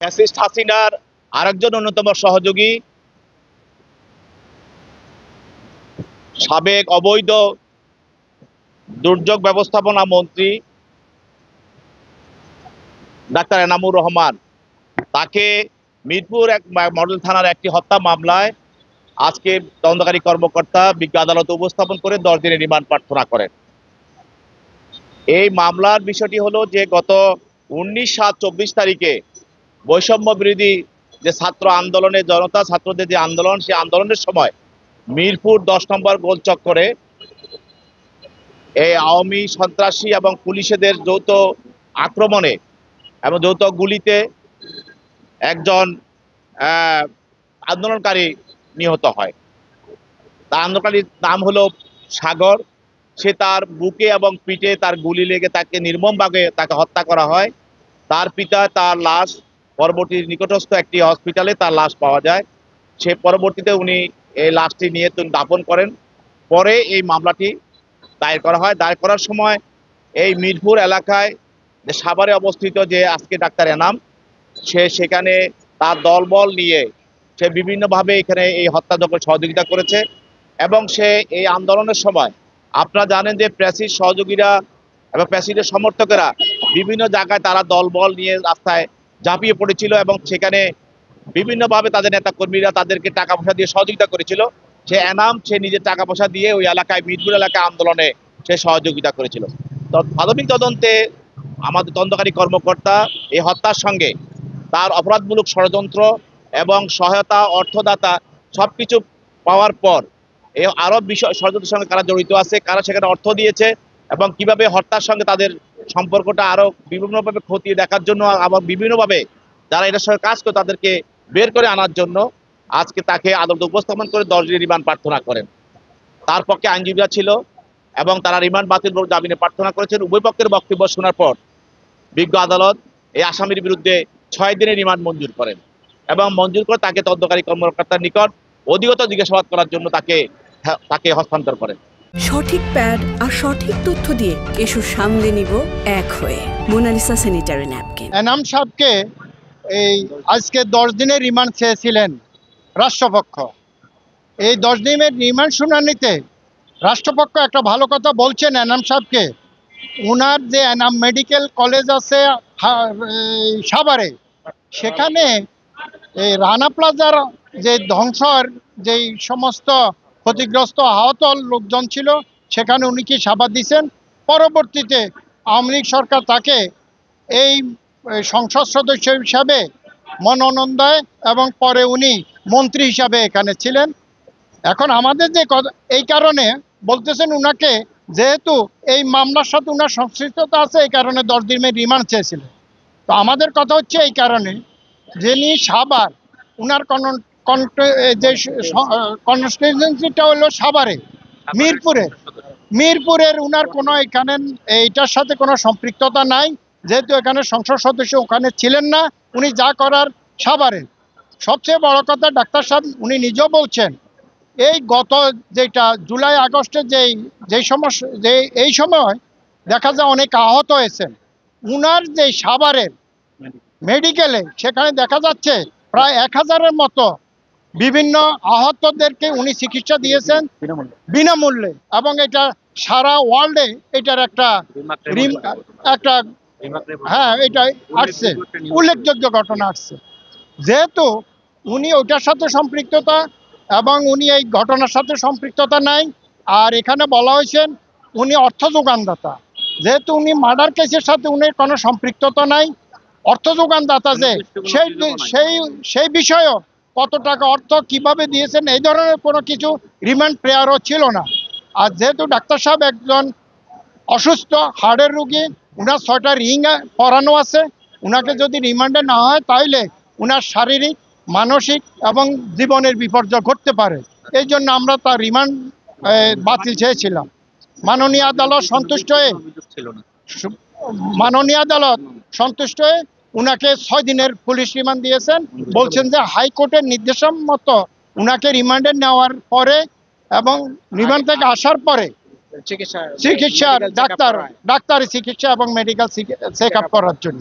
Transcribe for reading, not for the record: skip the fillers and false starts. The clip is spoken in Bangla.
ফ্যাসিস্ট হাসিনার আরেকজন অন্যতম সহযোগী সাবেক অবৈধ দুর্যোগ ব্যবস্থাপনা মন্ত্রী ডাক্তার এনামুর রহমান, তাকে মিরপুর এক মডেল থানার একটি হত্যা মামলায় আজকে তদন্তকারী কর্মকর্তা বিজ্ঞ আদালতে উপস্থাপন করে 10 দিনের রিমান্ড প্রার্থনা করেন। এই মামলার বিষয়টি হলো যে গত 19/7/24 তারিখে বৈষম্য বিরোধী যে ছাত্র আন্দোলনে জনতা ছাত্রদের যে আন্দোলন, সেই আন্দোলনের সময় মিরপুর 10 নম্বর গোল চক্করে এই আওয়ামী সন্ত্রাসী এবং পুলিশদের যৌথ আক্রমণে এবং যৌথ গুলিতে একজন আন্দোলনকারী নিহত হয়। তার আন্দোলনকারীর নাম হলো সাগর। সে তার বুকে এবং পিঠে তার গুলি লেগে তাকে নির্মমভাবে তাকে হত্যা করা হয়। তার পিতা তার লাশ পরবর্তী নিকটস্থ একটি হসপিটালে তার লাশ পাওয়া যায়। সে পরবর্তীতে উনি এই লাশটি নিয়ে দাফন করেন। পরে এই মামলাটি দায়ের করা হয়। দায়ের করার সময় এই মিরপুর এলাকায় যে সাভারে অবস্থিত যে আজকে ডাক্তার এনাম, সে সেখানে তার দলবল নিয়ে সে বিভিন্নভাবে এখানে এই হত্যাযজ্ঞে সহযোগিতা করেছে এবং সে এই আন্দোলনের সময় আপনারা জানেন যে প্যাসিস্ট সহযোগীরা এবং প্যাসিস্টের সমর্থকেরা বিভিন্ন জায়গায় তারা দলবল নিয়ে রাস্তায় ঝাঁপিয়ে পড়েছিল এবং সেখানে বিভিন্নভাবে তাদের নেতাকর্মীরা তাদেরকে টাকা পয়সা দিয়ে সহযোগিতা করেছিল। সে এনাম সে নিজের টাকা পয়সা দিয়ে ওই এলাকায় মিরপুর এলাকায় আন্দোলনে সে সহযোগিতা করেছিল। তো প্রাথমিক তদন্তে আমাদের তদন্তকারী কর্মকর্তা এই হত্যার সঙ্গে তার অপরাধমূলক ষড়যন্ত্র এবং সহায়তা অর্থদাতা সবকিছু পাওয়ার পর এই আরো বিষয় ষড়যন্ত্রের সঙ্গে কারা জড়িত আছে, কারা সেখানে অর্থ দিয়েছে এবং কিভাবে হত্যার সঙ্গে তাদের সম্পর্কটা আরো বিভিন্নভাবে খতিয়ে দেখার জন্য আবার বিভিন্নভাবে যারা এটার সঙ্গে কাজ করে তাদেরকে বের করে আনার জন্য আজকে তাকে আদালতে উপস্থাপন করে 10 দিনের রিমান্ড প্রার্থনা করেন। তার পক্ষে আইনজীবীরা ছিল এবং তারা রিমান্ড বাতিল জামিনে প্রার্থনা করেছেন। উভয় পক্ষের বক্তব্য শোনার পর বিজ্ঞ আদালত এই আসামির বিরুদ্ধে 6 দিনের রিমান্ড মঞ্জুর করেন এবং মঞ্জুর করে তাকে তদন্তকারী কর্মকর্তার নিকট অধিগত জিজ্ঞাসাবাদ করার জন্য তাকে হস্তান্তর করেন। সঠিক প্যাড আর সঠিক তথ্য দিয়ে এসব সামলে নিব এক হয়ে। Mona Lisa sanitary napkin. এনাম সাহেবকে এই আজকে 10 দিনের রিমান্ড চেয়েছিলেন রাষ্ট্রপক্ষ। এই 10 দিনের রিমান্ড শুনানিতে রাষ্ট্রপক্ষ একটা ভালো কথা বলছেন এনাম সাহেবকে। উনার যে এনাম মেডিকেল কলেজ আছে সাভারে, সেখানে এই রানা প্লাজার যে ধ্বংসর যেই সমস্ত ক্ষতিগ্রস্ত আহত লোকজন ছিল, সেখানে উনি কি সাবাদ দিয়েছেন। পরবর্তীতে আওয়ামী লীগ সরকার তাকে এই সংসদ সদস্য হিসাবে মনোনয়ন দেয় এবং পরে উনি মন্ত্রী হিসাবে এখানে ছিলেন। এখন আমাদের যে এই কারণে বলতেছেন উনাকে, যেহেতু এই মামলার সাথে উনার সংশ্লিষ্টতা আছে, এই কারণে 10 দিনের রিমান্ড চেয়েছিলেন। তো আমাদের কথা হচ্ছে এই কারণে, যিনি সাভার, উনার যে কনস্টিটিউয়েন্সিটা হলো সাভারে, মিরপুরের উনার কোনো এখানে এইটার সাথে কোনো সম্পৃক্ততা নাই। যেহেতু এখানে সংসদ সদস্য ওখানে ছিলেন না, উনি যা করার সাভারে। সবচেয়ে বড় কথা, ডাক্তার সাহেব উনি নিজেও বলছেন, এই গত যেটা জুলাই আগস্টে এই সময় দেখা যায় অনেক আহত হয়েছেন। উনার যে সাভারের মেডিকেলে সেখানে দেখা যাচ্ছে প্রায় 1000-এর মতো বিভিন্ন আহতদেরকে উনি চিকিৎসা দিয়েছেন বিনামূল্যে এবং এটা সারা ওয়ার্ল্ডে এটার একটা এটা আসছে, উল্লেখযোগ্য ঘটনা আসছে। যেহেতু উনি ওইটার সাথে সম্পৃক্ততা এবং উনি এই ঘটনার সাথে সম্পৃক্ততা নাই, আর এখানে বলা হয়েছে উনি অর্থ যোগানদাতা। যেহেতু উনি মার্ডার কেসের সাথে উনি কোনো সম্পৃক্ততা নাই, অর্থ যোগানদাতা যে সেই বিষয়েও কত টাকা অর্থ কিভাবে দিয়েছেন এই ধরনের কোনো কিছু রিমান্ড প্রেয়ারও ছিল না। আর যেহেতু ডাক্তার সাহেব একজন অসুস্থ হার্টের রুগী, উনার 6টা রিং পরানো আছে, উনাকে যদি রিমান্ডে না হয় তাহলে উনার শারীরিক, মানসিক এবং জীবনের বিপর্যয় ঘটতে পারে। এই জন্য আমরা তার রিমান্ড বাতিল চেয়েছিলাম। মাননীয় আদালত সন্তুষ্ট হয়ে উনাকে 6 দিনের পুলিশ রিমান্ড দিয়েছেন। বলছেন যে হাইকোর্টের নির্দেশন মতো উনাকে রিমান্ডে নেওয়ার পরে এবং রিমান্ড থেকে আসার পরে চিকিৎসার ডাক্তারি চিকিৎসা এবং মেডিকেল চেক আপ করার জন্য।